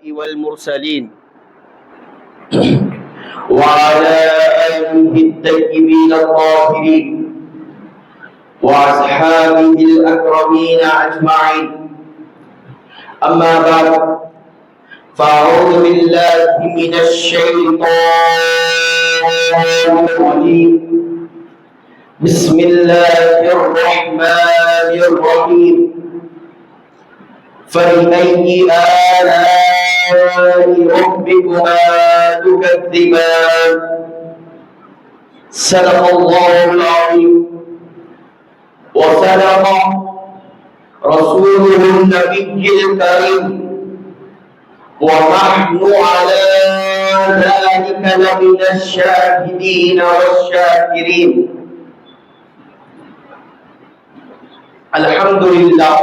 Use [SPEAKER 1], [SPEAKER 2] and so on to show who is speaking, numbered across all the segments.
[SPEAKER 1] والمرسلين وعلى آله الطيبين الطاهرين وأصحابه الأكرمين أجمعين. أما بعد فأعوذ بالله من الشيطان الرجيم. بسم الله الرحمن الرحيم. فبأي آلاء ربكما تكذبان. صدق الله العظيم وصدق رسوله النبي الكريم ونحن على ذلك لمن الشاهدين والشاكرين. الحمدللہ،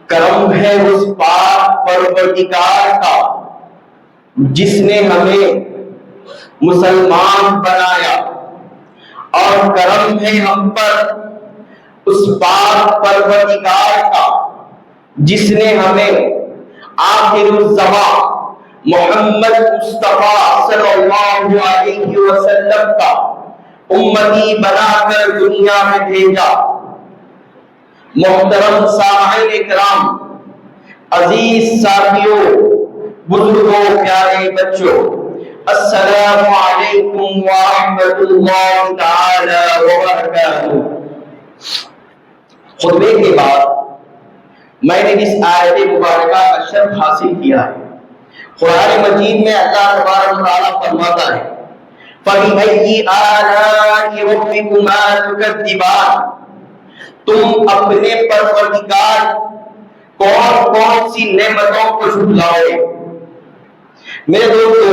[SPEAKER 1] کرم ہے اس پاک پروردگار کا جس نے ہمیں مسلمان بنایا، اور کرم ہے ہم پر اس پاک پروردگار کا جس نے ہمیں آخر الزمان محمد مصطفیٰ صلی اللہ علیہ وسلم کا امتی بنا کر دنیا میں بھیجا. محترم سامعین اکرام، عزیز ساتھیوں، بزرگوں، پیارے بچوں، السلام علیکم ورحمۃ اللہ تعالی وبرکاتہ. خطبے کے بعد میں نے اس آیت مبارکہ کا شرح حاصل کیا ہے. قرآن مجید میں اللہ تبارک و تعالیٰ فرماتا ہے فَبِأَيِّ آلَاءِ رَبِّكُمَا تُكَذِّبَانِ. تم اپنے پروردگار کون کون سی نعمتوں کو جھٹلاؤ. میرے دوستو،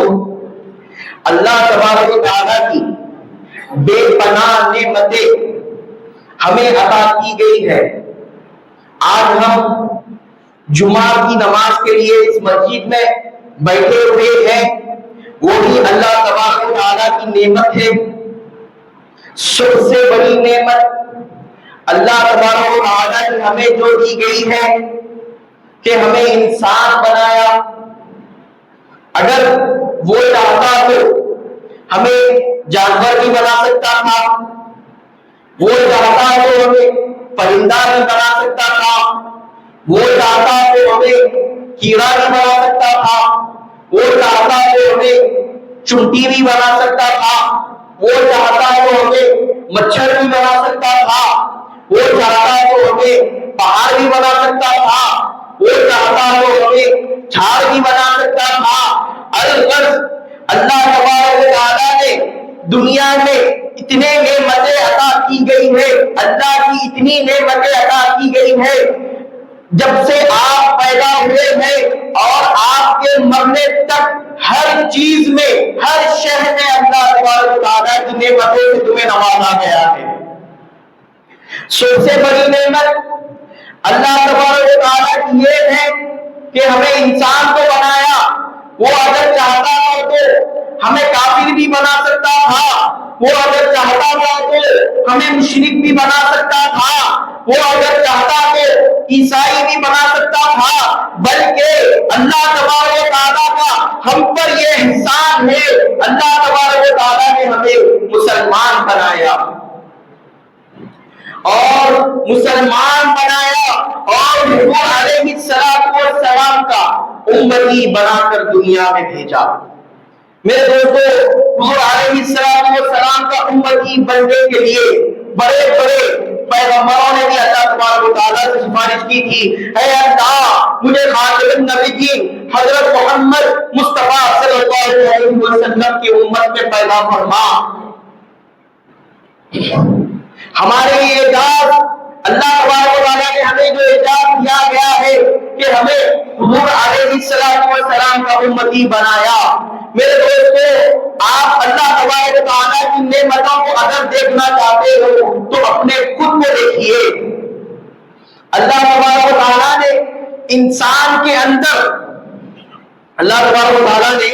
[SPEAKER 1] اللہ تبارک و تعالیٰ کی بے پناہ نعمتیں ہمیں عطا کی گئی ہے. آج ہم جمعہ کی نماز کے لیے اس مسجد میں بیٹھے ہوئے ہیں، وہی اللہ تبارک و تعالیٰ کی نعمت ہے. سب سے بڑی نعمت اللہ تبارک و تعالیٰ کی ہمیں جو دی گئی ہے کہ ہمیں انسان بنایا. اگر وہ چاہتا تو ہمیں جانور بھی بنا سکتا تھا، وہ چاہتا تو ہمیں پرندہ بھی بنا سکتا تھا، وہ چاہتا تو ہمیں کیڑا بھی بنا سکتا تھا، وہ چاہتا تو ہمیں چونٹی بھی بنا سکتا تھا، وہ چاہتا تو ہمیں مچھر بھی بنا سکتا تھا، وہ چاہتا تو ہمیں پہاڑ بھی بنا سکتا تھا، وہ چاہتا تو ہمیں جھاڑ بھی بنا سکتا تھا. الغرض اللہ تبارک و تعالیٰ نے دنیا میں اتنے نعمتیں عطا کی گئی ہے، اللہ کی اتنی نعمتیں عطا کی گئی ہے. جب سے آپ پیدا ہوئے ہیں اور آپ کے مرنے تک ہر چیز میں، ہر شے میں اللہ تبارک و تعالیٰ کی نعمتوں سے تمہیں نوازا گیا ہے. سب سے بڑی نعمت اللہ تبارک و تعالیٰ کی یہ ہے کہ ہمیں انسان کو بنایا. وہ اگر چاہتا تھا تو ہمیں کافر بھی بنا سکتا تھا، وہ اگر چاہتا تھا تو ہمیں مشرک بھی بنا سکتا تھا، وہ اگر چاہتا تو عیسائی بھی بنا سکتا تھا. بلکہ اللہ تبارک و تعالیٰ کا ہم پر یہ احسان ہے، اللہ تبارک و تعالیٰ نے ہمیں مسلمان بنایا، اور مسلمان بنایا اور حضور علیہ السلام کا امتی بنا کر دنیا میں بھیجا. میرے دوستو، حضور علیہ السلام کا امتی بننے کے لیے بڑے بڑے پیغمبروں نے بھی اللہ تبارک و تعالیٰ سے سفارش کی تھی، اے اللہ مجھے خاتم النبیین حضرت محمد مصطفیٰ صلی اللہ علیہ وسلم کی امت میں پیدا فرما. ہمارے لیے اعزاز، اللہ تبارک و تعالیٰ نے ہمیں جو اعزاز دیا گیا ہے کہ ہمیں حضور علیہ السلام کا امتی بنایا. میرے دوستو، آپ اللہ تبارک و تعالیٰ کی نعمتوں کو اگر دیکھنا چاہتے ہو تو اپنے خود کو دیکھیے. اللہ تبارک و تعالیٰ نے انسان کے اندر، اللہ تبارک و تعالیٰ نے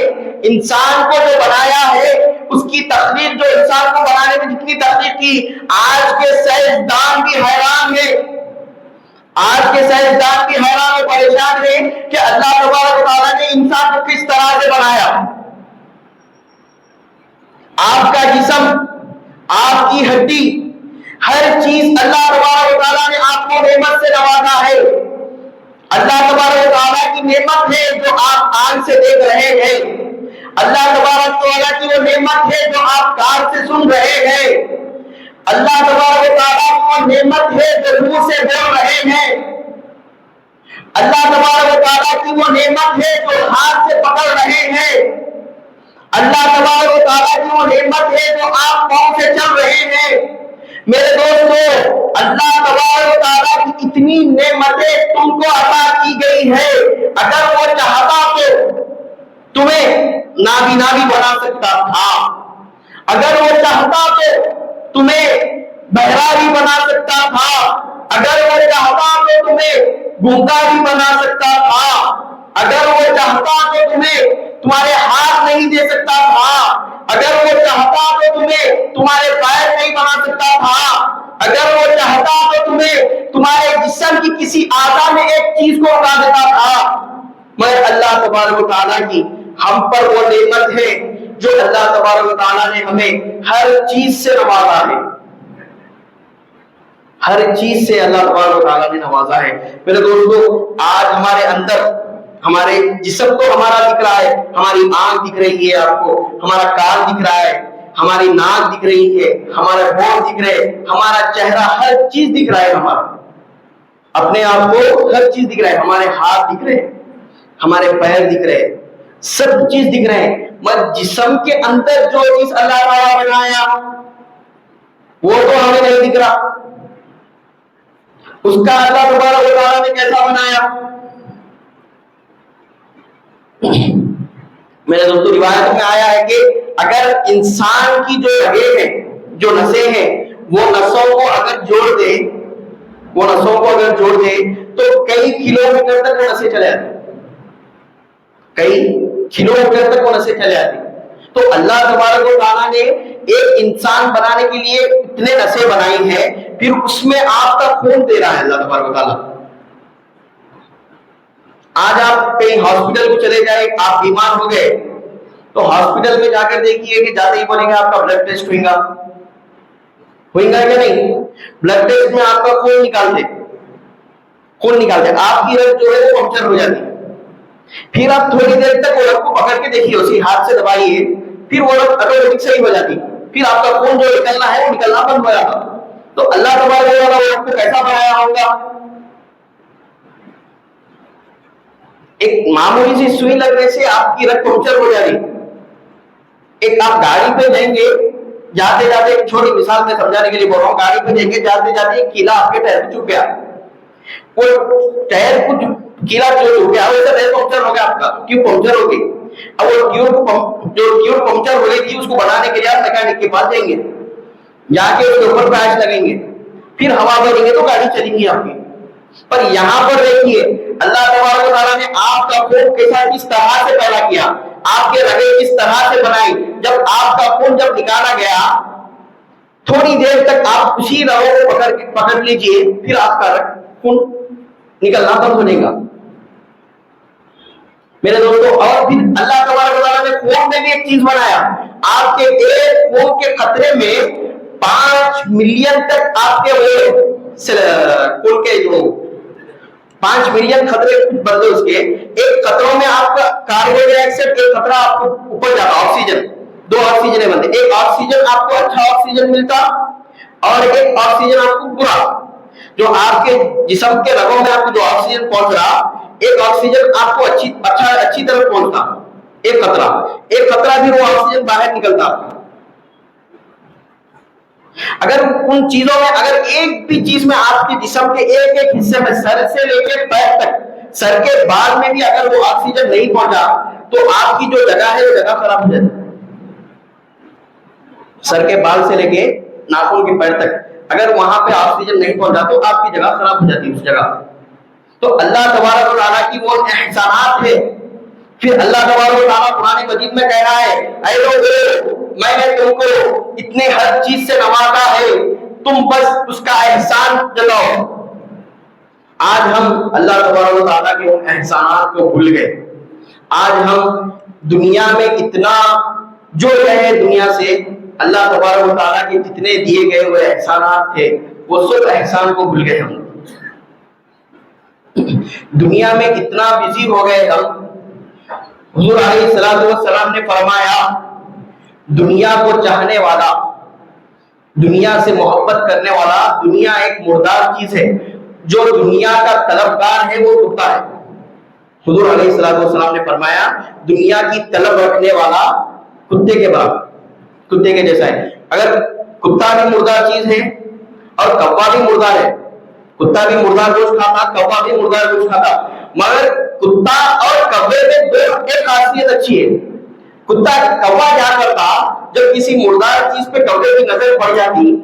[SPEAKER 1] انسان کو جو بنایا ہے، اس کی تخلیق، جو انسان کو بنانے میں جتنی تخلیق کی، آج کے سائنسدان بھی حیران ہیں، آج کے سائنسدان بھی حیران و پریشان ہیں کہ اللہ تبارک و جسم، آپ کی ہڈی، ہر چیز اللہ تبارک و تعالیٰ نے آپ کو نعمت سے نوازا ہے۔ اللہ تبارک و تعالیٰ کی نعمت ہے جو آپ آنکھ سے دیکھ رہے ہیں، اللہ تبارک و تعالیٰ کی وہ نعمت ہے جو آپ کان سے سن رہے ہیں، اللہ تبارک و تعالیٰ کی وہ نعمت ہے جو منہ سے بول رہے ہیں، اللہ تبارک و تعالیٰ کی وہ نعمت ہے جو ہاتھ سے پکڑ رہے ہیں، اللہ تبارک و تعالیٰ کی وہ نعمت ہے جو آپ پاؤں سے چل رہے ہیں۔ میرے دوستو، اللہ تبارک و تعالیٰ کی اتنی نعمتیں تم کو عطا کی گئی ہے، اگر وہ چاہتا تو تمہیں نابینا بھی بنا سکتا تھا، اگر وہ چاہتا تو تمہیں بہرا بھی بنا سکتا تھا، اگر وہ چاہتا تو تمہیں گونگا بھی بنا سکتا تھا، اگر وہ چاہتا تو تمہیں تمہارے ہاتھ نہیں دے سکتا تھا، اگر وہ چاہتا تو تمہیں تمہارے پیر نہیں بنا سکتا تھا، اگر وہ چاہتا تو تمہیں تمہارے جسم کی کسی اعضاء میں ایک چیز کو ہٹا دیتا تھا، مگر اللہ تبارک و تعالیٰ کی ہم پر وہ نعمت ہے جو اللہ تبارک و تعالیٰ نے ہمیں ہر چیز سے نوازا ہے، ہر چیز سے اللہ تبارک و تعالیٰ نے نوازا ہے۔ میرے دوستو، آج ہمارے اندر، ہمارے جسم کو ہمارا دکھ رہا ہے، ہماری آنکھ دکھ رہی ہے آپ کو، ہمارا کان دکھ رہا ہے، ہماری ناک دکھ رہی ہے، ہمارے ہونٹ دکھ رہے، ہمارا چہرہ، ہر چیز دکھ رہا ہے، ہمارا اپنے آپ کو ہر چیز دکھ رہا ہے، ہمارے ہاتھ دکھ رہے، ہمارے پیر دکھ رہے، سب چیز دکھ رہے ہیں، مگر جسم کے اندر جو چیز اللہ تعالیٰ بنایا وہ تو ہمیں نہیں دکھ رہا، اس کا اللہ تبارک و تعالیٰ نے کیسا بنایا؟ میرے دوستو، روایت میں آیا ہے کہ اگر انسان کی جو رگیں ہیں، جو نسیں ہیں، وہ نسوں کو اگر جوڑ دے تو کئی کلومیٹر تک وہ نسیں چلے آتی، کئی کلومیٹر تک وہ نسیں چلے آتی۔ تو اللہ تبارک و تعالیٰ نے ایک انسان بنانے کے لیے اتنے نسیں بنائی ہیں، پھر اس میں آپ کا خون دے رہا ہے اللہ تبارک و تعالیٰ۔ آج آپ کہیں ہاسپٹل کو چلے جائیں، آپ بیمار ہو گئے تو ہاسپٹل میں جا کر دیکھیے کہ جاتے ہی بولیں گے آپ کا بلڈ ٹیسٹ ہوئے گا کہ نہیں؟ بلڈ ٹیسٹ میں آپ کا خون نکالتے، آپ کی رگ جو ہے وہ پنکچر ہو جاتی، پھر آپ تھوڑی دیر تک وہ رگ کو پکڑ کے دیکھیے، اسی ہاتھ سے دبائیے، پھر وہ رگ آٹومیٹک صحیح ہو جاتی، پھر آپ کا خون جو نکلنا ہے وہ نکلنا بند ہو جاتا۔ تو اللہ تبارک و تعالیٰ آپ کو کیسا بنایا ہوگا؟ ایک معمولی سی سوئی لگنے سے آپ کی رگ پنکچر ہو جا رہی۔ ایک آپ گاڑی پہ جائیں گے، جاتے جاتے، ایک چھوٹی مثال میں سمجھانے کے لیے بول رہا ہوں، گاڑی پہ جائیں گے، جاتے جاتے ایک کیلا آپ کے ٹائر پہ چپ گیا، وہ ٹائر کو کیلا جو چپ گیا ویسا ٹائر پنکچر ہو گیا، آپ کا ٹیوب پنکچر ہو گئی۔ اب وہ ٹیوب پنکچر ہو گئی تھی، اس کو بنانے کے لیے آپ میکینک کے پاس جائیں گے، جا کے اس کے اوپر پیچ لگیں گے، پھر ہوا بھریں گے تو گاڑی چلے گی آپ کی۔ پر یہاں پر دیکھیے اللہ تبارک و تعالیٰ نے آپ کا خون کس طرح سے پیدا کیا، آپ کے رگیں کس طرح سے بنائی۔ جب آپ کا خون جب نکالا گیا، تھوڑی دیر تک آپ اسی رگوں کو پکڑ لیجئے، پھر آپ کا خون نکلنا بند ہو جائے گا۔ میرے دوستو، اور پھر اللہ تبارک و تعالیٰ نے خون میں بھی ایک چیز بنایا، آپ کے ایک خون کے قطرے میں 5 ملین تک آپ کے خون کے جو 5 ملین خطرے بدلے، اس کے ایک قطروں میں آپ کا کاربن ڈائی آکسائڈ، ایک قطرہ آپ کو اوپر جاتا، آکسیجن، 2 آکسیجن بنتے، ایک آکسیجن آپ کو اچھا آکسیجن ملتا اور ایک آکسیجن آپ کو برا، جو آپ کے جسم کے رگوں میں آپ کو جو آکسیجن پہنچ رہا، ایک آکسیجن آپ کو اچھی طرح پہنچتا، ایک قطرہ بھی وہ آکسیجن باہر نکلتا۔ اگر ان چیزوں میں اگر ایک بھی چیز میں آپ کے جسم کے ایک حصے میں، سر سے لے کے پیر تک، سر کے بال میں بھی اگر وہ آکسیجن نہیں پہنچا تو آپ کی جو جگہ ہے وہ جگہ خراب ہو جاتی، سر کے بال سے لے کے ناخن کے پیر تک اگر وہاں پہ آکسیجن نہیں پہنچا تو آپ کی جگہ خراب ہو جاتی اس جگہ۔ تو اللہ تبارک و تعالیٰ کی وہ احسانات ہے۔ پھر اللہ تبارک و تعالیٰ قرآن مجید میں کہہ رہا ہے، اے لوگو، میں نے تم کو اتنے ہر چیز سے نوازا ہے، تم بس اس کا احسان جتاؤ۔ آج ہم اللہ تبارک و تعالیٰ کے ان احسانات کو بھول گئے، آج ہم دنیا میں اتنا جو رہے دنیا سے اللہ تبارک و تعالیٰ کے جتنے دیے گئے ہوئے احسانات تھے وہ سب احسان کو بھول گئے ہم. دنیا میں اتنا بزی ہو گئے ہم. حضور علیہ الصلوۃ والسلام نے فرمایا دنیا کو چاہنے والا, دنیا سے محبت کرنے والا, دنیا ایک مردار چیز ہے, جو دنیا کا طلبگار ہے وہ کتا ہے. حضور علیہ الصلوۃ والسلام نے فرمایا دنیا کی طلب رکھنے والا کتے کے برابر, کتے کے جیسا ہے. اگر کتا بھی مردار چیز ہے اور کوا بھی مردار ہے, کتا بھی مردار گوشت کھاتا, کوا بھی مردار گوشت کھاتا, مگر کتا اور کوے میں دو ایک خاصیت اچھی ہے. کتا کوا کیا کرتا, جب کسی مردار چیز پہ کوے کی نظر پڑ جاتی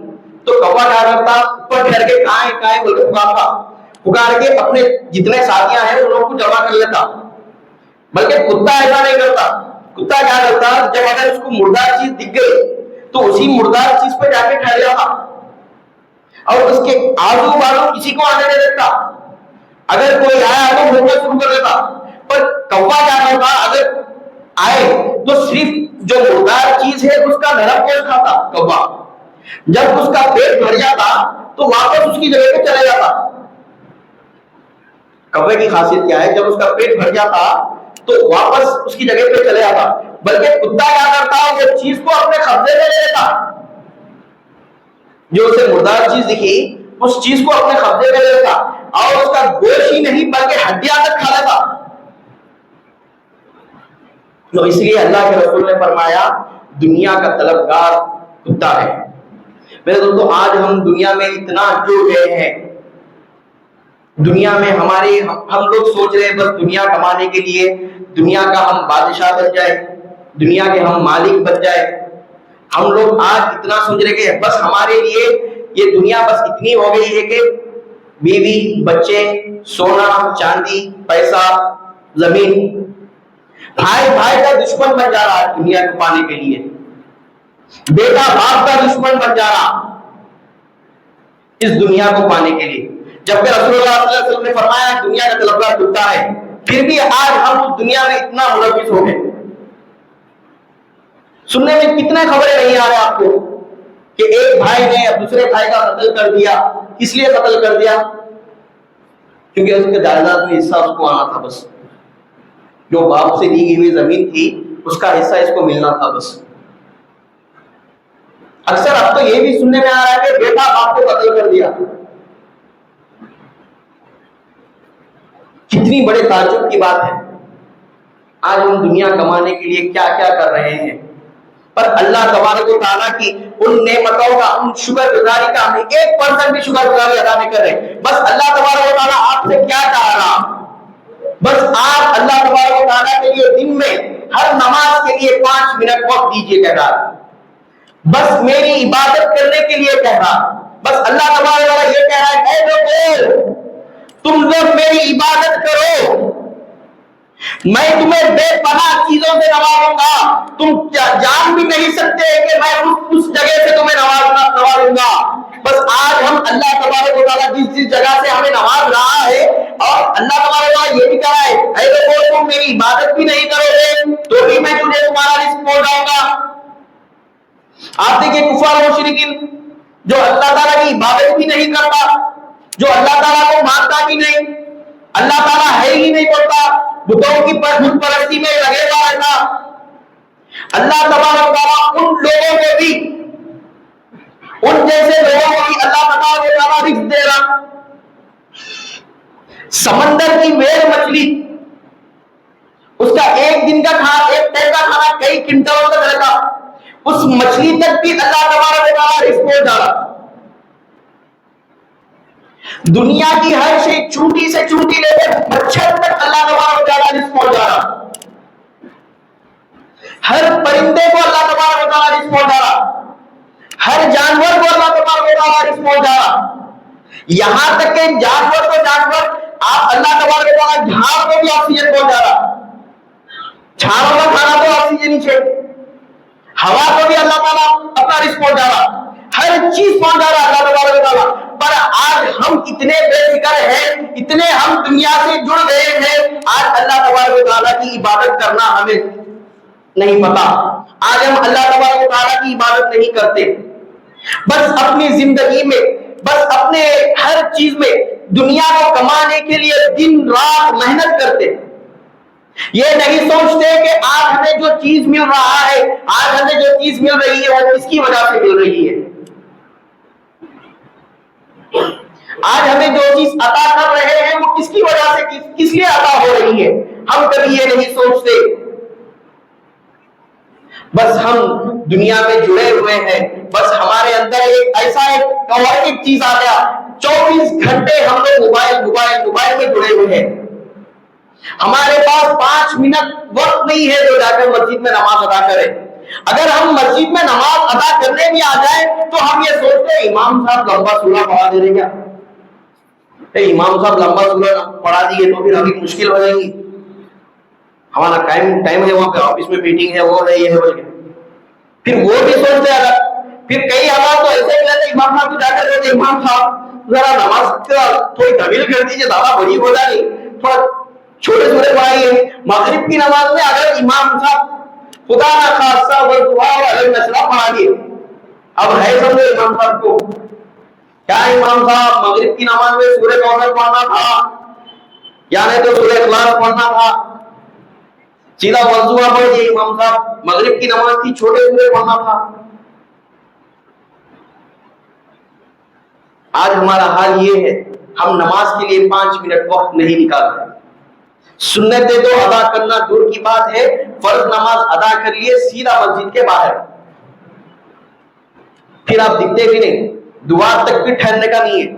[SPEAKER 1] تو کوا کیا کرتا, اوپر چڑھ کے کائیں کائیں بول کے پکارتا, پکار کے اپنے جتنے ساتھیاں ہیں ان لوگوں کو جمع کر لیتا. بلکہ کتا ایسا نہیں کرتا. کتا کیا کرتا, جب اگر اس کو مردار چیز دکھ گئی تو اسی مردار چیز پہ جا کے ٹھہر جاتا اور اس کے آزو بازو کسی کو آنے نہیں دیتا. اگر کوئی آیا تو بھونکنا شروع کر دیتا. پر کوا کیا کرتا, اگر آئے تو صرف جو مردار چیز ہے اس کا نرم گوشت کھاتا کوا. جب اس کا پیٹ بھر جاتا تو واپس اس کی جگہ پہ چلے جاتا. کوے کی خاصیت کیا ہے, جب اس کا پیٹ بھر جاتا تو واپس اس کی جگہ پہ چلے جاتا. بلکہ کتا کیا کرتا, وہ چیز کو اپنے قبضے میں لے لیتا. جو اسے مردار چیز دکھی اس چیز کو اپنے قبضے میں لے لیتا اور اس کا گوشت ہی نہیں بلکہ ہڈیاں تک کھا لیتا. تو اس لیے اللہ کے رسول نے فرمایا دنیا کا طلبگار کتا ہے. میرے دوستو آج ہم دنیا میں اتنا جڑ گئے ہیں, دنیا میں ہمارے ہم لوگ سوچ رہے ہیں بس دنیا کمانے کے لیے دنیا کا ہم بادشاہ بن جائے, دنیا کے ہم مالک بن جائے. ہم لوگ آج اتنا سوچ رہے کہ بس ہمارے لیے یہ دنیا بس اتنی ہو گئی ہے کہ بیوی, بچے, سونا, چاندی, پیسہ, زمین. بھائی بھائی کا دشمن بن جا رہا ہے دنیا کو پانے کے لیے, بیٹا باپ کا دشمن بن جا رہا اس دنیا کو پانے کے لیے. جبکہ رسول اللہ صلی اللہ علیہ وسلم نے فرمایا دنیا کا طلبگار کتا ہے, پھر بھی آج ہم اس دنیا میں اتنا ملوث ہو گئے. سننے میں کتنے خبریں نہیں آ رہے آپ کو کہ ایک بھائی نے دوسرے بھائی کا قتل کر دیا. کس لیے قتل کر دیا؟ کیونکہ اس کے جائیداد میں حصہ اس کو آنا تھا. بس جو باپ سے دی ہوئی زمین تھی اس کا حصہ اس کو ملنا تھا. بس اکثر اب تو یہ بھی سننے میں آ رہا ہے کہ بیٹا باپ کو قتل کر دیا. کتنی بڑے تعجب کی بات ہے. آج ہم دنیا کمانے کے لیے کیا کیا کر رہے ہیں, پر اللہ تبارک و تعالیٰ کی ان نعمتوں کا, ان شکر گزاری کا ہم 1% بھی شکر گزاری ادا نہیں کر رہے. بس اللہ تبارک و تعالیٰ آپ سے کیا چاہ رہا, بس آپ اللہ تبارک و تعالیٰ کے لیے دن میں ہر نماز کے لیے 5 منٹ وقت دیجیے کہہ رہا, بس میری عبادت کرنے کے لیے کہہ رہا. بس اللہ تبارک و تعالیٰ یہ کہہ رہا ہے اے لوگو تم لوگ میری عبادت کرو, میں تمہیں بے پناہ چیزوں سے نوازوں گا, تم جان بھی نہیں سکتے کہ میں اس جگہ سے تمہیں نوازوں گا. بس آج ہم اللہ تبارک و تعالیٰ جس جگہ سے ہمیں نواز رہا ہے اور اللہ تبارک و تعالیٰ یہ بھی کہہ رہا ہے اے لوگو تم میری عبادت بھی نہیں کرو گے تو بھی میں تجھے تمہارا رزق پہنچاؤں گا. آپ دیکھیں کفار و مشرکین جو اللہ تعالیٰ کی عبادت بھی نہیں کرتا, جو اللہ تعالیٰ کو مانتا بھی نہیں, اللہ تعالیٰ ہے ہی نہیں بولتا, بتوں کی بت پرستی میں لگے گا رہتا. اللہ تبارک و تعالیٰ ان لوگوں کو بھی, ان جیسے لوگوں کو بھی اللہ تبارک و تعالیٰ رزق دے رہا. سمندر کی ویل مچھلی, اس کا ایک دن کا کھانا, ایک ٹائم کا کھانا کئی کنٹلوں کا رہتا, اس مچھلی تک بھی اللہ تبارک و تعالیٰ رزق پہنچا رہا. دنیا کی ہر شے چونٹی سے چونٹی لے کر مچھر تک اللہ تبارک و تعالیٰ رزق پہنچا رہا. ہر پرندے کو اللہ تبارک و تعالیٰ رزق پہنچا رہا, ہر جانور کو اللہ تبارک و تعالیٰ رزق پہنچا رہا. یہاں تک کہ جانور کو جانور آپ اللہ تبارک و تعالیٰ جھاڑ کو بھی آکسیجن پہنچا رہا. جھاڑوں کا کھانا تو آکسیجن ہی چھے, ہوا کو بھی اللہ تعالیٰ اپنا رزق پہنچا رہا, ہر چیز پہنچا رہا اللہ تبارک و تعالیٰ. پر آج ہم اتنے بے فکر ہیں, اتنے ہم دنیا سے جڑ گئے ہیں, آج اللہ تبارک و تعالیٰ کی عبادت کرنا ہمیں نہیں پتا. آج ہم اللہ تبارک و تعالیٰ کی عبادت نہیں کرتے، بس اپنی زندگی میں، بس اپنے ہر چیز میں دنیا کو کمانے کے لیے دن رات محنت کرتے. یہ نہیں سوچتے کہ آج ہمیں جو چیز مل رہا ہے، آج ہمیں جو چیز مل رہی ہے وہ کس کی وجہ سے مل رہی ہے. آج ہمیں جو چیز عطا کر رہے ہیں وہ کس کی وجہ سے، کس لیے عطا ہو رہی ہے، ہم کبھی یہ نہیں سوچتے. بس ہم دنیا میں جڑے ہوئے ہیں، بس ہمارے اندر ایک ایسا ایک چیز آ گیا، 24 گھنٹے ہم لوگ موبائل میں جڑے ہوئے ہیں. ہمارے پاس 5 منٹ وقت نہیں ہے جو جا کر مسجد میں نماز ادا کرے. اگر ہم مسجد میں نماز ادا کرنے بھی آ جائیں تو ہم یہ سوچتے ہیں امام صاحب لمبا سورہ پڑھا دے رہے کیا، امام صاحب لمبا سورہ پڑھا دیے تو پھر ابھی مشکل ہو جائیں گی، ہمارا ٹائم ہے، وہاں پہ آفس میں میٹنگ ہے، وہ ہے، یہ ہے، بول کے پھر وہ بھی سوچتے ہیں. پھر کئی حالات تو ایسے ہی رہتے امام صاحب کو جا کر کہتے امام صاحب ذرا نماز تھوڑی طویل کر دیجیے، زیادہ بڑی ہو جائے، تھوڑا چھوٹے چھوٹے پڑھائیے. مغرب کی نماز میں اگر امام صاحب خدا نہ خاصہ پڑھا دیے، اب ہے سمجھو امام صاحب کو کیا، امام صاحب مغرب کی نماز میں سورہ کوثر پڑھنا تھا یا نہیں تو سورہ اخلاص پڑھنا تھا، سیدھا وضو پڑھ دیے امام صاحب، مغرب کی نماز کی چھوٹے سورے پڑھنا تھا. آج ہمارا حال یہ ہے، ہم نماز کے لیے 5 منٹ وقت نہیں نکالتے. سنتیں تو ادا کرنا دور کی بات ہے، فرض نماز ادا کر لیے سیدھا مسجد کے باہر، پھر آپ دکھتے بھی نہیں، دعا تک بھی ٹھہرنے کا نہیں ہے.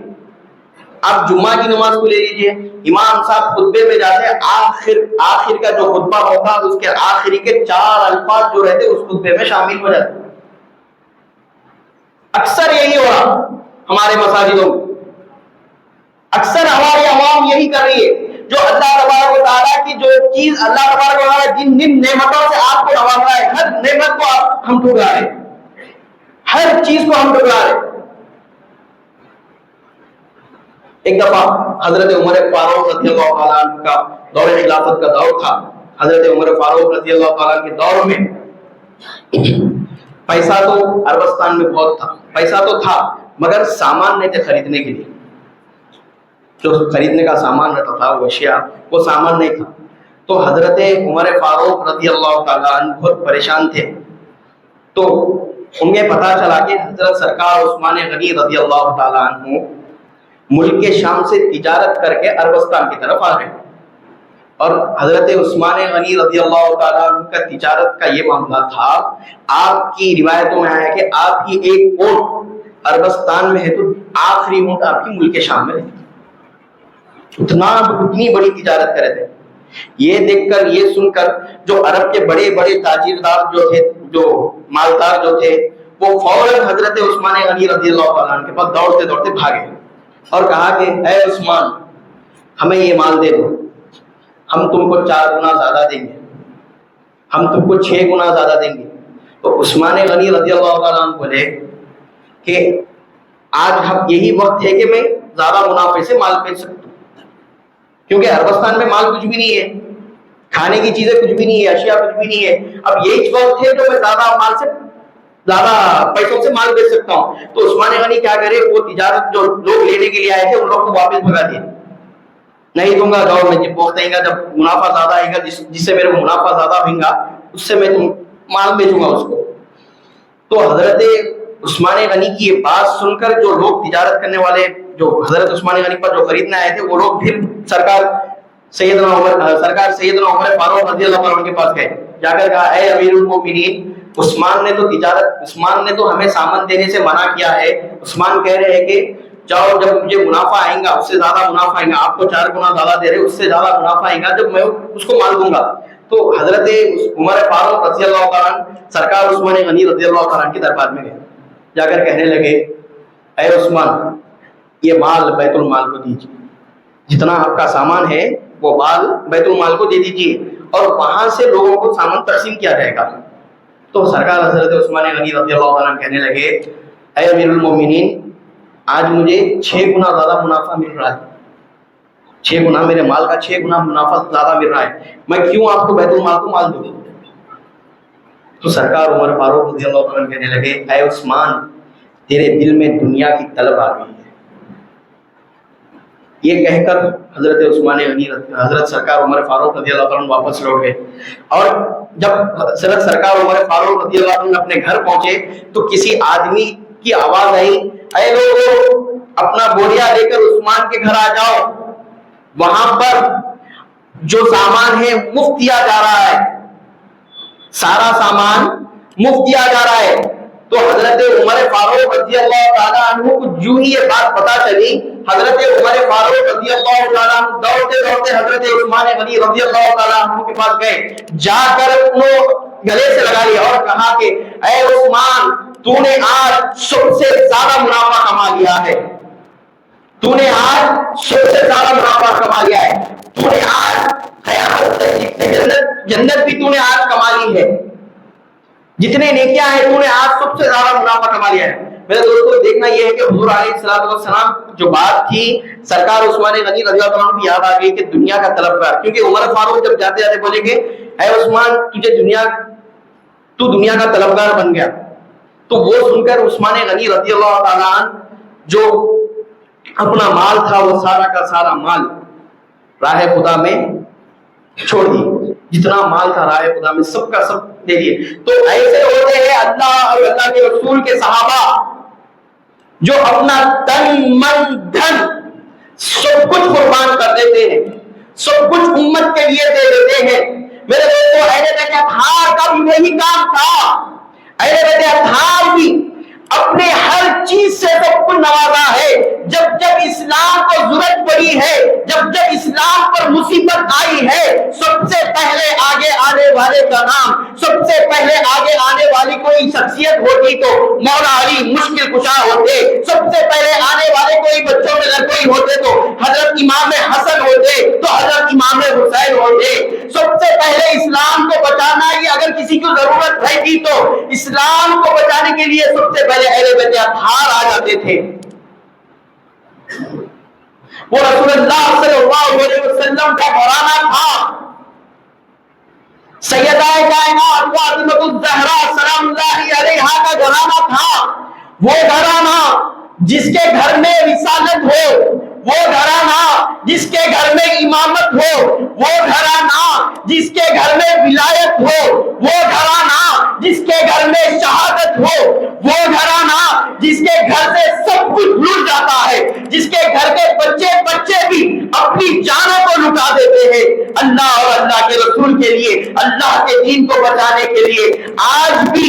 [SPEAKER 1] آپ جمعہ کی نماز کو لے لیجئے، امام صاحب خطبے میں جاتے ہیں، آخر کا جو خطبہ ہوتا ہے اس کے آخری کے 4 الفاظ جو رہتے اس خطبے میں شامل ہو جاتے. اکثر یہی ہو رہا ہمارے مساجدوں میں، اکثر ہماری عوام یہی کر رہی ہے. جو اللہ تبارک و تعالیٰ کی جو چیز اللہ تبارک و تعالیٰ جن نعمتوں سے آپ کو نواز رہا ہے، ہر نعمت کو ہم ٹھکرا رہے، ہر چیز کو ہم ٹھکرا رہے. ایک دفعہ حضرت عمر فاروق رضی اللہ تعالیٰ عنہ کا دور خلافت کا دور تھا. حضرت عمر فاروق رضی اللہ تعالیٰ کے دور میں پیسہ تو عربستان میں بہت تھا، پیسہ تو تھا مگر سامان نہیں تھے خریدنے کے لیے، جو خریدنے کا سامان رہتا تھا وہ اشیاء، وہ سامان نہیں تھا. تو حضرت عمر فاروق رضی اللہ تعالیٰ عنہ بہت پریشان تھے. تو انہیں پتا چلا کہ حضرت سرکار عثمان غنی رضی اللہ تعالیٰ عنہ ملک کے شام سے تجارت کر کے عربستان کی طرف آ گئے. اور حضرت عثمان غنی رضی اللہ تعالیٰ عنہ کا تجارت کا یہ معاملہ تھا، آپ کی روایتوں میں آیا کہ آپ کی ایک اونٹ عربستان میں ہے تو آخری اونٹ آپ کی ملک شام میں رہتی، اتنی بڑی تجارت کرے تھے. یہ دیکھ کر، یہ سن کر جو عرب کے بڑے بڑے تاجردار جو تھے، جو مالدار جو تھے، وہ فوراً حضرت عثمان غنی رضی اللہ تعالیٰ عنہ کے پاس دوڑتے دوڑتے بھاگے اور کہا کہ اے عثمان، ہمیں یہ مال دے دو، ہم تم کو 4 گنا زیادہ دیں گے، ہم تم کو 6 گنا زیادہ دیں گے. تو عثمان غنی رضی اللہ تعالیٰ عنہ بولے کہ آج ہم یہی وقت ہے کہ میں زیادہ منافع سے مال بیچ سکتا ہوں، کیونکہ عربستان میں مال کچھ بھی نہیں ہے، کھانے کی چیزیں کچھ بھی نہیں ہے، اشیاء کچھ بھی نہیں ہے. اب یہی وقت ہے جو میں زیادہ مال سے، زیادہ پیسوں سے مال بیچ سکتا ہوں. تو عثمان غنی کیا کرے، وہ تجارت جو لوگ لینے کے لیے آئے تھے ان لوگ کو واپس بھگا دیا، نہیں دوں گا، جاؤ، میں وقت آئے گا جب منافع زیادہ آئے گا، جس سے میرے کو منافع زیادہ ہوگا اس سے میں مال بیچوں گا اس کو. تو حضرت عثمان غنی کی یہ بات سن کر جو لوگ تجارت کرنے والے، جو حضرت عثمان غنی پر جو خریدنے آئے تھے، وہ لوگ پھر سرکار سیدنا عمر فاروق رضی اللہ عنہ کے پاس گئے، جا کر کہا اے امیر المومنین، عثمان نے تو ہمیں سامان دینے سے منع کیا ہے. عثمان کہہ رہے ہیں کہ جاؤ، جب مجھے منافع آئے گا، اس سے زیادہ منافع آئے گا، آپ کو 4 گنا زیادہ دے رہے، اس سے زیادہ منافع آئے گا جب میں اس کو مال دوں گا. تو حضرت عمر فاروق رضی اللہ تعالیٰ عنہ سرکار عثمان غنی رضی اللہ تعالیٰ عنہ کے دربار میں گئے، جا کر کہنے لگے اے عثمان، یہ مال بیت المال کو دیجیے، جتنا آپ کا سامان ہے وہ مال بیت المال کو دے دیجیے اور وہاں سے لوگوں کو سامان تقسیم کیا جائے گا. تو سرکار حضرت عثمان غنی رضی اللہ تعالیٰ عنہ کہنے لگے اے امیر المومنین، آج مجھے 6 گنا زیادہ منافع مل رہا ہے، 6 گنا، میرے مال کا 6 گنا منافع زیادہ مل رہا ہے، میں کیوں آپ کو بیت المال کو مال دوں؟ تو سرکار عمر فاروق رضی اللہ عنہ کہنے لگے اے عثمان تیرے دل میں دنیا کی طلب آ گئی ہے. یہ کہہ کر حضرت عثمان غنی حضرت سرکار عمر فاروق رضی اللہ عنہ واپس لوٹ گئے. اور جب حضرت سرکار عمر فاروق رضی اللہ عنہ اپنے گھر پہنچے تو کسی آدمی کی آواز آئی اے لوگو اپنا بوریا لے کر عثمان کے گھر آ جاؤ, وہاں پر جو سامان ہے مفت دیا جا رہا ہے, سارا سامان مفت دیا جا رہا ہے. تو حضرت عمر فاروق رضی اللہ تعالیٰ عنہ کو جو ہی یہ بات پتا چلی, حضرت عمر فاروق رضی اللہ تعالیٰ عنہ دوڑتے دوڑتے حضرت عثمان غنی رضی اللہ تعالیٰ عنہ کے پاس گئے, جا کر انہوں گلے سے لگا لیا اور کہا کہ اے عثمان تو نے آج سب سے زیادہ منافع کما لیا ہے, تو نے آج سب سے زیادہ منافع کما لیا ہے, تو نے آج جنت بھی تو نے آج کما لی ہے, جتنے نیکیاں ہیں تو نے آج سب سے زیادہ منافع کما لیا ہے. میرے دوستو دیکھنا یہ ہے کہ حضور علیہ السلام جو بات تھی سرکار عثمان غنی رضی اللہ عنہ کی یاد آ گئی کہ دنیا کا طلبگار, کیونکہ عمر فاروق جب جاتے جاتے بولے کہ اے عثمان تو دنیا کا طلبگار بن گیا, تو وہ سن کر عثمان غنی رضی اللہ تعالیٰ عنہ جو اپنا مال تھا وہ سارا کا سارا مال راہ خدا میں چھوڑ دی, جتنا مال تھا راہ خدا میں سب کا سب دے دیے. تو ایسے ہوتے ہیں اللہ اور اللہ کے رسول کے صحابہ جو اپنا تن من دھن سب کچھ قربان کر دیتے ہیں, سب کچھ امت کے لیے دے دیتے ہیں. میرے دوستو اہل بیت اطہار کا بھی وہی کام تھا, اہل بیت اطہار بھی اپنے ہر چیز سے سب کو نوازا ہے. جب جب اسلام کو ضرورت پڑی ہے, جب جب اسلام پر مصیبت آئی ہے, سب سے پہلے آگے آنے والے کا نام, سب سے پہلے آگے آنے والی کوئی شخصیت ہوتی تو مولا علی مشکل کشا ہوتے, سب سے پہلے آنے والے کوئی بچوں میں اگر کوئی ہوتے تو حضرت امام حسن ہوتے, تو حضرت امام حسین ہوتے. سب سے پہلے اسلام کو بچانا یہ اگر کسی کو ضرورت رہتی تو اسلام کو بچانے کے لیے سب سے پہلے اہل بیت اطہار آ جاتے تھے. وہ رسول اللہ صلی اللہ علیہ وسلم کا گھرانہ تھا, سیدہ کائنات فاطمہ الزہرا سلام اللہ علیہا کا گھرانہ تھا. وہ گھرانہ جس کے گھر میں رسالت ہو, وہ گھرانہ جس کے گھر میں امامت ہو, وہ گھرانہ جس کے گھر میں ولایت ہو, وہ گھرانہ جس کے گھر میں شہادت ہو, وہ گھرانہ جس کے گھر سے سب کچھ لٹ جاتا ہے, جس کے گھر کے بچے بھی اپنی جانوں کو لٹا دیتے ہیں اللہ اور اللہ کے رسول کے لیے, اللہ کے دین کو بچانے کے لیے. آج بھی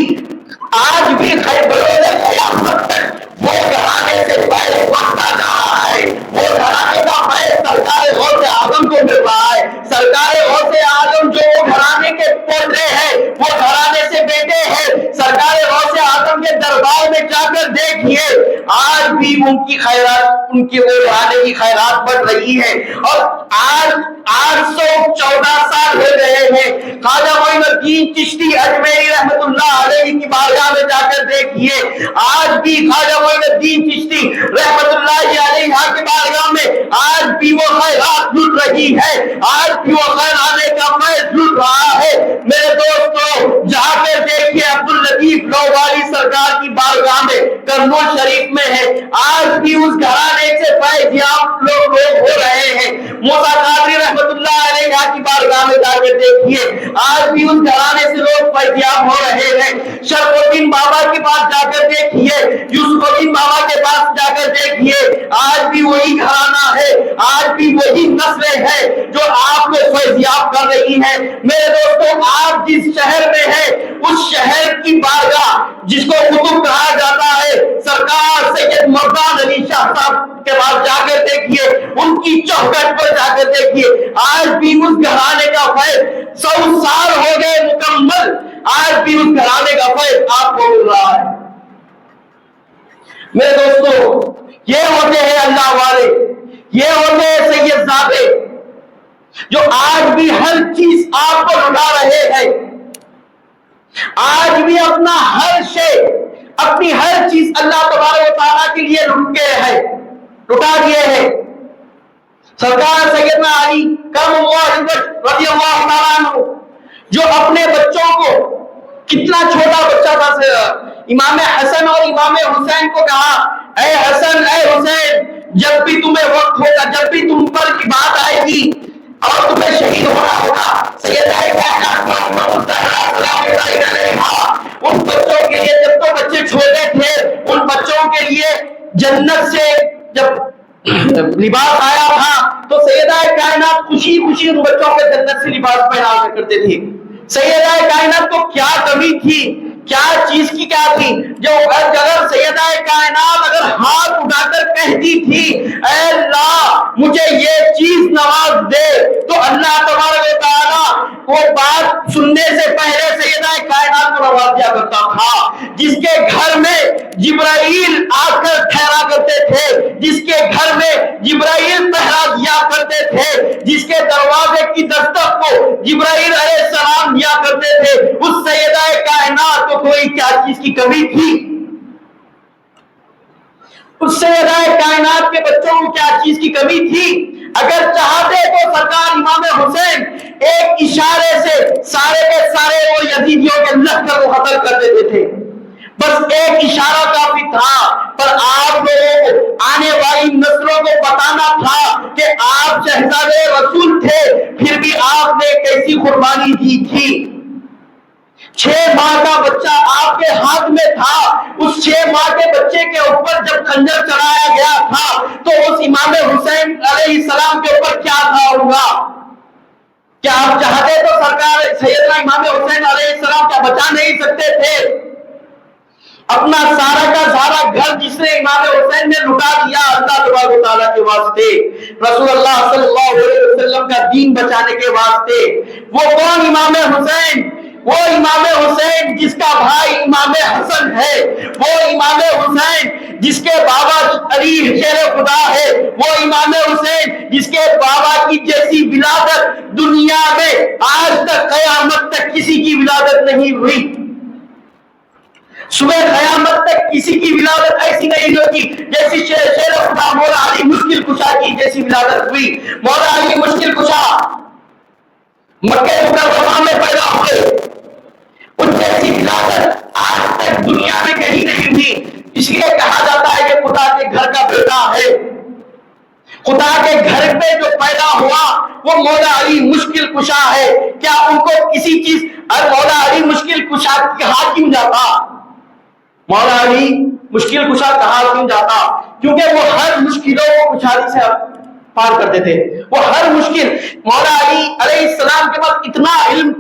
[SPEAKER 1] وہ گھرانے سے پہلے بڑھتا جا رہا ہے, وہ گھرانے کا فیض سرکار غوث اعظم کو مل رہا ہے. سرکار غوث اعظم جو وہ گھرانے کے پوتے ہیں, وہ گھرانے سے بیٹے ہیں, سرکار غوث اعظم کے دربار میں جا کر دیکھیے آج بھی ان کی خیرات, ان کی وہ گھرانے کی خیرات بڑھ رہی ہے. اور آج 814 سال ہو گئے ہیں. خواجہ معین الدین چشتی اجمیری رحمت اللہ علیہ کی بارگاہ میں جا کر دیکھیے آج بھی خواجہ معین الدین چشتی رحمت اللہ علیہ کی بارگاہ میں آج بھی وہ خیرات لٹ رہی ہے, آج بھی وہ خیرانے کا فیض لٹ رہا ہے. میرے دوستو جا کر دیکھیے عبداللطیف لوبالی سرکار کی بارگاہ میں کرنول شریف میں ہے, آج بھی اس گھرانے سے فیض یاب لوگ ہو رہے ہیں. موسیٰ قادری رحمت اللہ علیہ کی بارگاہ میں جا کر دیکھیے آج بھی اس گھرانے سے لوگ فیض یاب ہو رہے ہیں. شرف الدین بابا کے پاس جا کر دیکھیے, یوسف الدین بابا کے پاس جا کر دیکھیے آج بھی وہی گھرانہ ہے, آج بھی وہی نسلیں ہیں جو آپ کو فیض یاب کر رہی ہیں. میرے دوستوں آپ جس شہر میں ہیں اس شہر کی بارگاہ جس کو قطب کہا جاتا ہے سرکار سید مردان علی شاہ صاحب کے پاس جا کر دیکھیے, ان کی چوکھٹ پر جا کر دیکھیے آج بھی اس گھرانے کا فیض 100 سال ہو گئے مکمل, آج بھی اس گھرانے کا فیض آپ کو مل رہا ہے. میرے دوستو یہ ہوتے ہیں اللہ والے, یہ ہوتے ہیں سید زادے جو آج بھی ہر چیز آپ کو لٹا رہے ہیں, آج بھی اپنا ہر شے, اپنی ہر چیز اللہ تبارک و تعالیٰ کے لیے لٹا دیے ہیں. سرکار سیدنا علی کرم اللہ وجہ رضی اللہ تعالیٰ عنہ جو اپنے بچوں کو کتنا چھوٹا بچہ تھا. امام حسن اور امام حسین کو کہا اے حسن اے حسین جب بھی تمہیں وقت ہوگا, جب بھی تم پر کی بات آئے گی اور تمہیں شہید ہونا ہوگا, ان بچوں کے لیے, جب تو بچے چھوٹے تھے ان بچوں کے لیے جنت سے جب لباس آیا تھا تو سیدہ کائنات خوشی خوشی ان بچوں کے جنت سے لباس پہنا کرتے تھے. سیدہ کائنات کو کیا کمی تھی, کیا چیز کی کیا تھی جو اگر سیدہ کائنات اگر ہاتھ اٹھا کر کہتی تھی اے اللہ مجھے یہ چیز نواز دے, تو اللہ تبارک و تعالیٰ وہ بات سننے سے پہلے سیدہ کائنات کو نواز دیا کرتا تھا. جس کے گھر میں جبرائیل آ کر ٹھہرا کرتے تھے, جس کے گھر میں جبرائیل پہرا دیا کرتے تھے, جس کے دروازے کی دستک کو جبرائیل علیہ السلام دیا کرتے تھے, اس سیدہ کائنات کو کوئی کیا چیز کی کمی تھی؟ اس سیدہ کائنات کے بچوں کو کیا چیز کی کمی تھی؟ اگر چاہتے تو سرکار امام حسین ایک اشارے سے سارے کے سارے وہ یزیدیوں کے لشکر کو قتل کر دیتے تھے. بس ایک اشارہ کافی تھا, پر آپ لوگوں کو آنے والی نسلوں کو بتانا تھا کہ آپ شہزادے رسول تھے, پھر بھی آپ نے کیسی قربانی دی تھی. 6 ماہ کا بچہ آپ کے ہاتھ میں تھا, اس 6 ماہ کے بچے کے اوپر جب خنجر چڑھایا گیا تھا تو اس امام حسین علیہ السلام کے اوپر کیا تھا ہوگا؟ کیا آپ چاہتے تو سرکار سیدنا امام حسین علیہ السلام کیا بچا نہیں سکتے تھے؟ اپنا سارا کا سارا گھر جس نے امام حسین نے لٹا دیا اللہ تبارک و تعالیٰ کے واسطے, رسول اللہ صلی اللہ علیہ وسلم کا دین بچانے کے واسطے. وہ کون امام حسین؟ وہ امام حسین جس کا بھائی امام حسن ہے, وہ امام حسین جس کے بابا علی شیر خدا ہے, وہ امام حسین جس کے بابا کی جیسی ولادت دنیا میں آج تک قیامت تک کسی کی ولادت نہیں ہوئی. صبح قیامت تک کسی کی ولادت ایسی نہیں ہوگی جیسی شیر خدا مولا علی مشکل کشا کی جیسی ولادت ہوئی. مولا علی مشکل کشا مکہ مکرمہ میں پیدا ہوئے, ان جیسی ولادت آج تک دنیا میں کہیں نہیں ہوئی. اس لیے کہا جاتا ہے کہ خدا کے گھر کا بیٹا ہے. خدا کے گھر پہ جو پیدا ہوا وہ مولا علی مشکل کشا ہے. کیا ان کو کسی چیز مولا علی مشکل کشا کہا کیوں جاتا؟ مولا علی مشکل کشا کہا کیوں جاتا؟ کیونکہ وہ ہر مشکلوں کو کشادی سے پار کرتے تھے. وہ ہر مشکل, مولا علی علیہ السلام کے پاس اتنا علم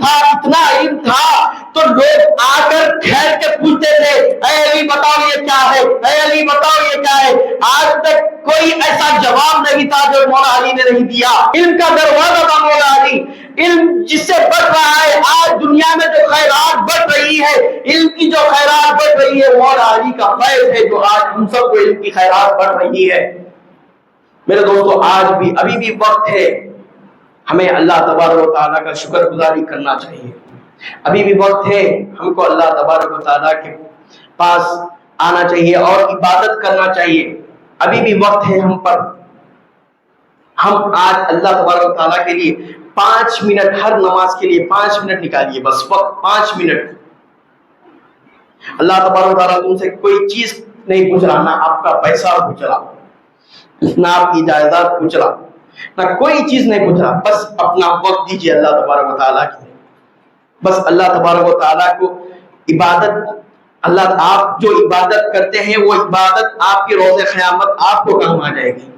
[SPEAKER 1] تھا تو لوگ آ کر ٹھہر کے پوچھتے تھے اے علی بتاؤ یہ کیا ہے, اے علی بتاؤ یہ کیا ہے. آج تک کوئی ایسا جواب نہیں تھا جو مولا علی نے نہیں دیا. علم کا دروازہ تھا مولا علی, علم جس سے بڑھ رہا ہے. آج دنیا میں جو خیرات بڑھ رہی ہے, علم کی جو خیرات بڑھ رہی ہے, مولا علی کا فیض ہے جو آج ہم سب کو علم کی خیرات بڑھ رہی ہے. میرے دوستو آج بھی ابھی بھی وقت ہے, ہمیں اللہ تبارک و تعالیٰ کا شکر گزاری کرنا چاہیے. ابھی بھی وقت ہے, ہم کو اللہ تبارک و تعالیٰ کے پاس آنا چاہیے اور عبادت کرنا چاہیے. ابھی بھی وقت ہے ہم پر. ہم آج اللہ تبارک و تعالیٰ کے لیے 5 منٹ, ہر نماز کے لیے 5 منٹ نکالیے, بس وقت 5 منٹ. اللہ تبارک و تعالیٰ تم سے کوئی چیز نہیں پوچھ رہا, نہ آپ کا پیسہ پوچھ رہا, نہ آپ کی جائیداد پوچھ رہا, نہ کوئی چیز نہیں پوچھ رہا. بس اپنا وقت دیجیے اللہ تبارک و تعالیٰ کی. بس اللہ تبارک و تعالیٰ کو عبادت, اللہ آپ جو عبادت کرتے ہیں وہ عبادت آپ کی روز قیامت آپ کو کام آ جائے گی.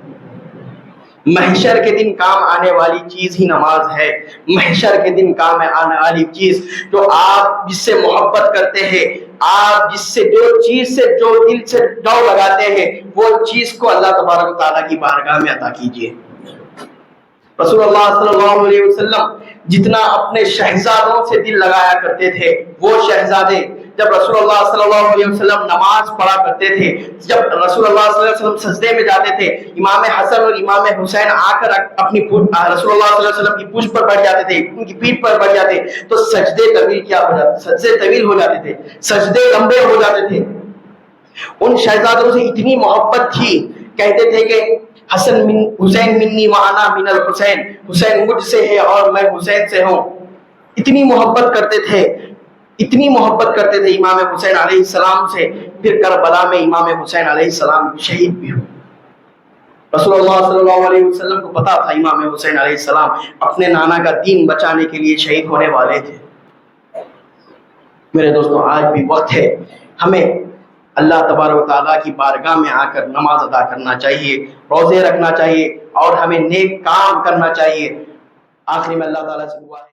[SPEAKER 1] محشر کے دن کام آنے والی چیز ہی نماز ہے. محشر کے دن کام آنے والی چیز جو آپ جس سے محبت کرتے ہیں, آپ جس سے جو چیز سے جو دل سے ڈو لگاتے ہیں, وہ چیز کو اللہ تبارک و تعالیٰ کی بارگاہ میں عطا کیجیے. رسول اللہ صلی اللہ علیہ وسلم جتنا اپنے شہزادوں سے دل لگایا کرتے تھے, وہ شہزادے جب رسول اللہ صلی اللہ علیہ وسلم نماز پڑھا کرتے تھے, جب رسول اللہ صلی اللہ علیہ وسلم سجدے میں جاتے تھے, امام حسن اور امام حسین آ کر اپنی رسول اللہ صلی اللہ علیہ وسلم کی پوچھ پر بیٹھ جاتے تھے, ان کی پیٹھ پر بیٹھ جاتے, تو سجدے طویل کیا ہو جاتے, سجدے طویل ہو جاتے تھے, سجدے لمبے ہو جاتے تھے. ان شہزادوں سے اتنی محبت تھی, کہتے تھے کہ حسن من حسین منی وانا من الحسین, حسین مجھ سے ہے اور میں حسین سے ہوں. اتنی محبت کرتے تھے. اتنی محبت کرتے تھے امام حسین علیہ السلام سے، پھر کربلا میں امام حسین علیہ السلام شہید بھی ہوئے۔ رسول اللہ صلی اللہ علیہ وسلم کو پتا تھا امام حسین علیہ السلام اپنے نانا کا دین بچانے کے لیے شہید ہونے والے تھے۔ میرے دوستوں، آج بھی وقت ہے ہمیں اللہ تبارک و تعالیٰ کی بارگاہ میں آ کر نماز ادا کرنا چاہیے، روزے رکھنا چاہیے، اور ہمیں نیک کام کرنا چاہیے۔ آخری میں اللہ تعالیٰ سے دعا ہے